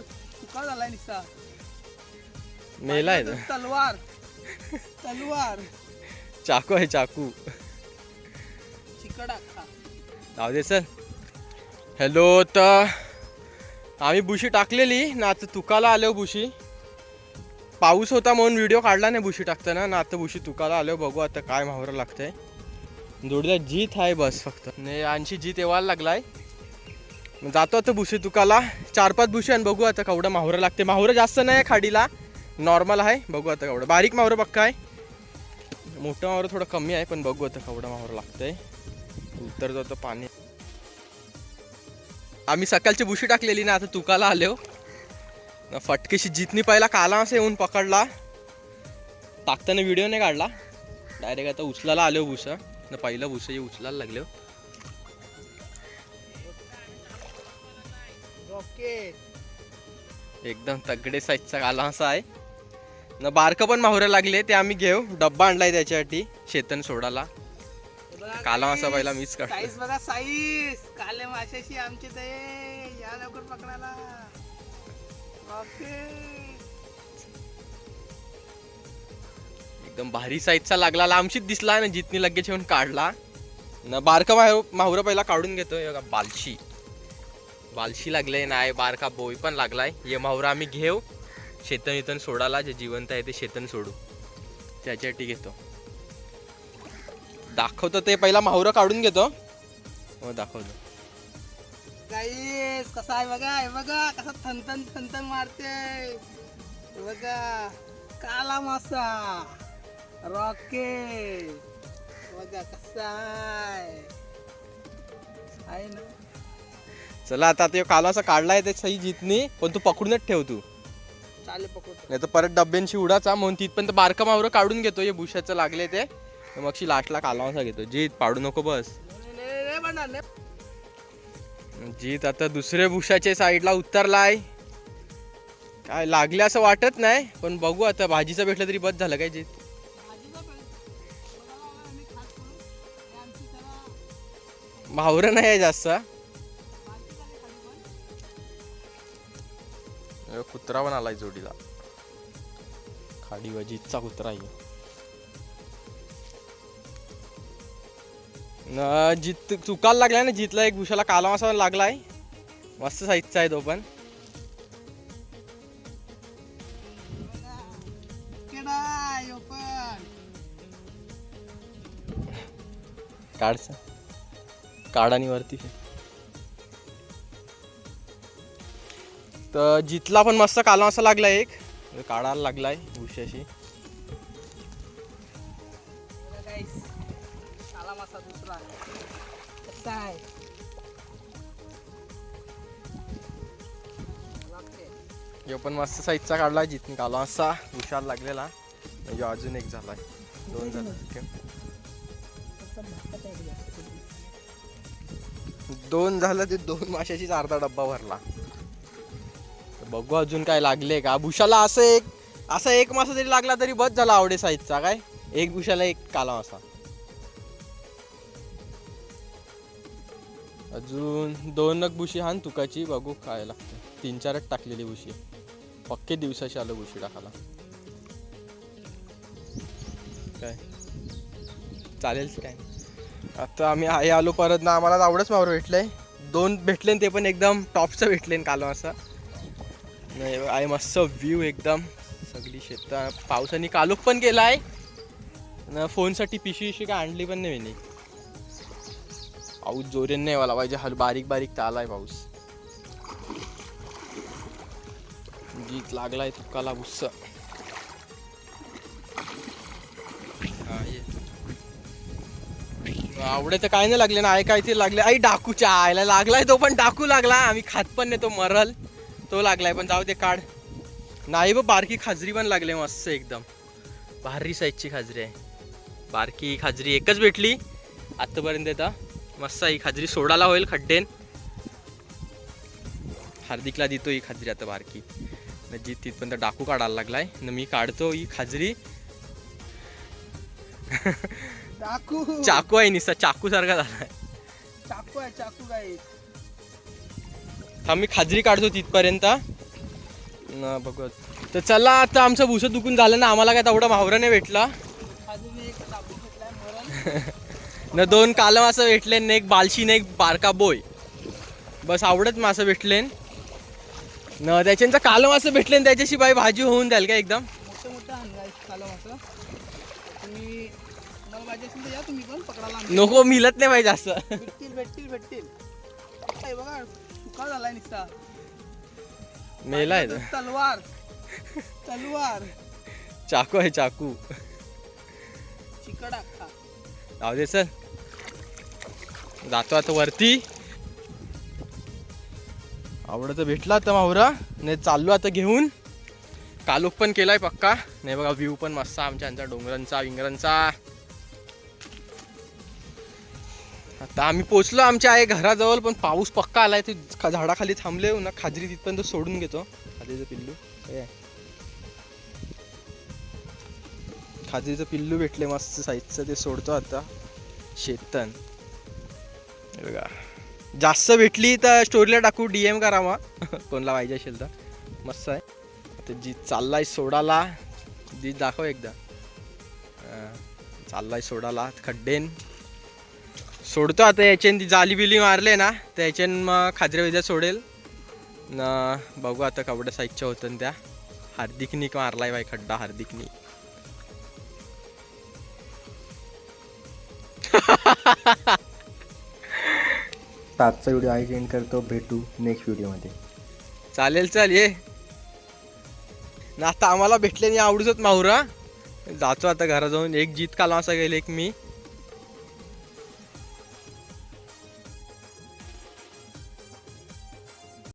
तुका झालाय निसा मेलाय तलवार तलवार चाकू आहे चाकू चिकडा खा जाऊ दे सर. हॅलो. तर आम्ही बुशी टाकलेली ना आता तुकाला आलो बुशी. पाऊस होता म्हणून व्हिडिओ काढला नाही बुशी टाकताना ना आता बुशी तुकाला आलो. बघू आता काय मावरं लागतंय. जोडीला जीत आहे बस फक्त नाही आणखी जीत येवायला लागलाय. जातो आता बुशी तुकाला 4-5 बुशी आणि बघू आता केवढं मावरं लागते. मावरं जास्त नाही आहे खाडीला नॉर्मल आहे. बघू आता केवढं बारीक मावरं पक्का आहे. मोठं मावरं थोडं कमी आहे पण बघू आता केवढं मावरं लागतंय. उत्तर जातं पाणी. आम्ही सकाळची बुशी टाकलेली ना आता तुकाला आलो. फटकेशी जितनी पहिला काला असं येऊन पकडला. टाकताना व्हिडिओ नाही काढला डायरेक्ट आता उचलायला आलो भुसा ना पहिलं भुसा उचलायला लागलो. एकदम तगडे साईजचा काला असा आहे ना. बारकं पण माहुरे लागले ते आम्ही घेऊ. डब्बा आणलाय त्याच्यासाठी शेतन सोडाला. काला मासा पहिला मीच काढतो. साईज बघा साईज काले माशाशी आमचे ते या लवकर पकडायला. ओके एकदम भारी साईजचा लागला. लांबशीच दिसला ना जितनी लगेच येऊन काढला ना. बारका माहुरा पहिला काढून घेतोय. बघा बालशी बालशी लागले नाही. बारका बोई पण लागलाय. हे माहुरा आम्ही घेऊ शेतन इथून सोडाला. जे जिवंत आहे ते शेतन सोडू त्याच्यासाठी घेतो. दाखवतो ते पहिला माहुरा काढून घेतो मग दाखवतो. गाईस कसा आहे बघा. हे बघा कसा थनथन थनथन मारते. बघा काला मासा रॉकेट बघा कसा आहे ना. चला आता ते काला असा काढलाय ते सही जितनी पण तू पकडूनच ठेव. तू चालेल पकडतो नाही तर परत डब्यांशी उडाचा म्हणून तिथपर्यंत बारका मावरं काढून घेतो. हे बुशाचं लागले ते मग लास्टला काला मासा घेतो. जीत पाडू नको बस. जीत आता दुसऱ्या बुशाच्या साईडला उतरलाय. काय लागले असं वाटत नाही पण बघू आता. भाजीचं भेटलं तरी बस झालं काय. जीत मावरं नाही आहे जास्त. कुत्रा पण आलाय जोडीला. खाडी वजीतचा कुत्रा आहे. जीत चुकायला लागलाय ना. जीतला एक बुशाला काला मासा लागलाय. मस्त साईजचा आहे तो पण. काढानी वरती तर जितला पण मस्त काला मासा लागलाय. एक काढायला लागलाय बुशाशी. काला मासा दुसरा कसा आहे. यो पण मस्त साईजचा काढलाय. जितनी काला मासा बुशाला लागलेला. म्हणजे अजून एक झालाय. 2 झाले. 2 झालं ते 2 माशाशीच अर्धा डब्बा भरला. बघू अजून काय लागले का. भुशाला असं एक मासा जरी लागला तरी बस झाला आवडे साईजचा. काय एक भुशाला एक काला मासा. अजून 2 बुशी हान तुकाची. बघू काय लागतं. 3-4च टाकलेली बुशी. पक्के दिवसाची आलो बुशी टाकायला. काय चालेल काय. आता आम्ही आहे आलो परत ना. आम्हाला आवडच मावर भेटलंय. 2 भेटले ते पण एकदम टॉपचं भेटले काला मासा. नाही आहे मस्त व्ह्यू एकदम सगळी शेतात. पावसाने कालोख पण केला आहे. फोनसाठी पिशवी काय आणली पण नाही मी. पाऊस जोरेन नाही वाला पाहिजे. बारीक बारीक चालाय पाऊस. जीत लागलाय तुकाला बुस्स. आवडे तर काय नाही लागले ना. आई काय ते लागले. आई डाकूच्या आयला लागलाय तो पण. डाकू लागला. आम्ही खात पण नाही तो मरल तो लागलाय पण जाऊ दे काढ. नाही बघ बारकी खाजरी पण लागले मस्त एकदम भारी साईजची खाजरी आहे. बारकी खाजरी एकच भेटली आतापर्यंत. आता मस्त ही खाजरी सोडायला होईल खड्डेन. हार्दिकला देतो ही खाजरी आता बारकी. जी तिथपर्यंत डाकू काढायला लागलाय ना. मी काढतो ही खाजरी. चाकू आहे निसा चाकू सारखा झालाय. चाकू आहे चाकू काय. हा मी खाजरी काढतो तिथपर्यंत. ना बघत. तर चला आता आमचं भुसं दुखून झालं ना, आम्हाला काय तेवढा मावरा नाही भेटला अजून एक दाबून घेतलाय मरण. न 2 कालं मासं भेटले न एक बालशी न एक बारका बोय, बस आवडत मासं भेटले न. त्याच्यांचं कालं मासं भेटले न त्याच्याशी बाई भाजी होऊन जाईल का एकदम. मोठं मोठं आणलाय कालम असं. तुम्ही तुम्हाला पाहिजे असेल तर या तुम्ही पण पकडायला. नको, मिळत नाही पाहिजे जास्त. भेटतील भेटतील भेटतील. काय बघा सुका झालाय निस्ता. मेलाय तो. तलवार तलवार चाकू आहे चाकू. चिकट अख्खा. जाऊ दे चल, जातो आता वरती. आवडत भेटला आता मावरा नाही, चाललो आता घेऊन. कालोख पण केलाय पक्का नाही बघा. व्ह्यू पण मस्त आमच्या डोंगरांचा विंगरांचा. आता आम्ही पोचलो आमच्या आहे घराजवळ, पण पाऊस पक्का आलाय. ते झाडाखाली थांबले ना, खाजरी तिथपर्यंत सोडून घेतो. खाजरीचं पिल्लू हे खाजरीचं पिल्लू भेटले मस्त साईजचं, ते सोडतो आता शेतन. हे बघा, जास्त भेटली तर स्टोरीला टाकू, DM करा मग कोणला पाहिजे असेल तर. मस्त आहे. आता जी चाललाय सोडाला, जी दाखव एकदा. चाललाय सोडाला खड्डेन सोडतो आता. याच्यान ती जाली बिली मारले ना, त्याच्यान मग खाजऱ्या विद्या सोडेल ना. बघू आता केवढ्या साईजच्या होतं त्या. हार्दिकनी मारलाय बाई खड्डा, हार्दिकनी. आजचा व्हिडिओ आहे एंड करतो. भेटू नेक्स्ट व्हिडिओमध्ये. चालेल चल ये ना. आता आम्हाला भेटले नाही आवडीच माहुरा. जातो आता घरा जाऊन. एक जीत काला असा गेले, एक मी.